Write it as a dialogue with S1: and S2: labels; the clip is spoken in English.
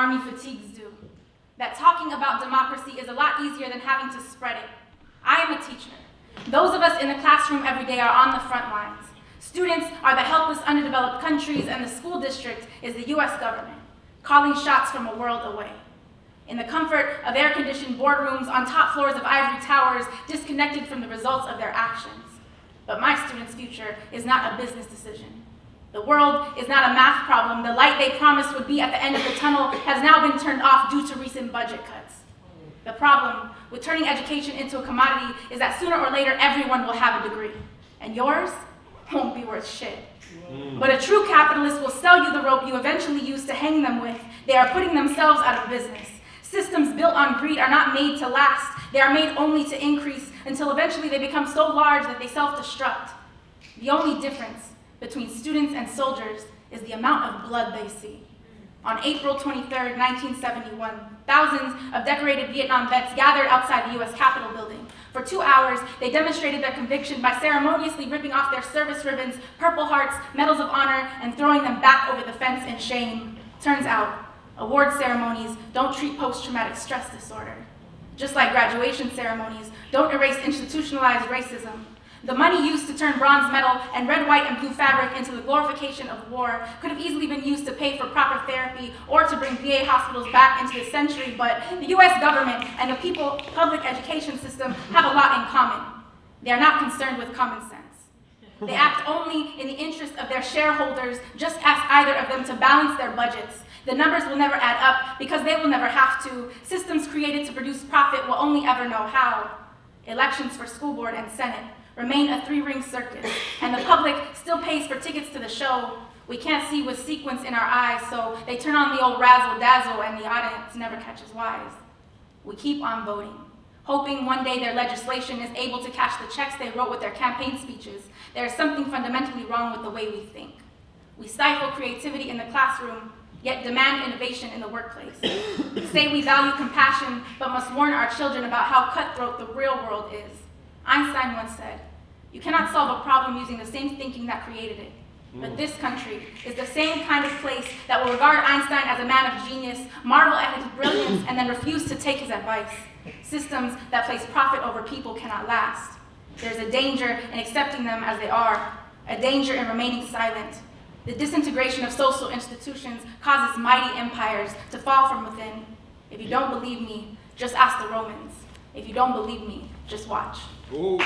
S1: army fatigues do. That talking about democracy is a lot easier than having to spread it. I am a teacher. Those of us in the classroom every day are on the front lines. Students are the helpless, underdeveloped countries, and the school district is the US government, calling shots from a world away. In the comfort of air-conditioned boardrooms on top floors of ivory towers, disconnected from the results of their actions. But my students' future is not a business decision. The world is not a math problem. The light they promised would be at the end of the tunnel has now been turned off due to recent budget cuts. The problem with turning education into a commodity is that sooner or later everyone will have a degree, and yours won't be worth shit. But a true capitalist will sell you the rope you eventually use to hang them with. They are putting themselves out of business. Systems built on greed are not made to last. They are made only to increase until eventually they become so large that they self-destruct. The only difference between students and soldiers is the amount of blood they see. On April 23rd, 1971, thousands of decorated Vietnam vets gathered outside the US Capitol building. For 2 hours, they demonstrated their conviction by ceremoniously ripping off their service ribbons, Purple Hearts, Medals of Honor, and throwing them back over the fence in shame. Turns out, award ceremonies don't treat post-traumatic stress disorder. Just like graduation ceremonies don't erase institutionalized racism. The money used to turn bronze medal and red, white, and blue fabric into the glorification of war could have easily been used to pay for proper therapy or to bring VA hospitals back into the century, but the US government and the public education system have a lot in common. They are not concerned with common sense. They act only in the interest of their shareholders. Just ask either of them to balance their budgets. The numbers will never add up because they will never have to. Systems created to produce profit will only ever know how. Elections for school board and Senate remain a three-ring circus, and the public still pays for tickets to the show. We can't see with sequins in our eyes, so they turn on the old razzle-dazzle and the audience never catches wise. We keep on voting, hoping one day their legislation is able to cash the checks they wrote with their campaign speeches. There is something fundamentally wrong with the way we think. We stifle creativity in the classroom, yet demand innovation in the workplace. Say we value compassion, but must warn our children about how cutthroat the real world is. Einstein once said, "You cannot solve a problem using the same thinking that created it." But this country is the same kind of place that will regard Einstein as a man of genius, marvel at his brilliance, and then refuse to take his advice. Systems that place profit over people cannot last. There's a danger in accepting them as they are, a danger in remaining silent. The disintegration of social institutions causes mighty empires to fall from within. If you don't believe me, just ask the Romans. If you don't believe me, just watch.
S2: Ooh.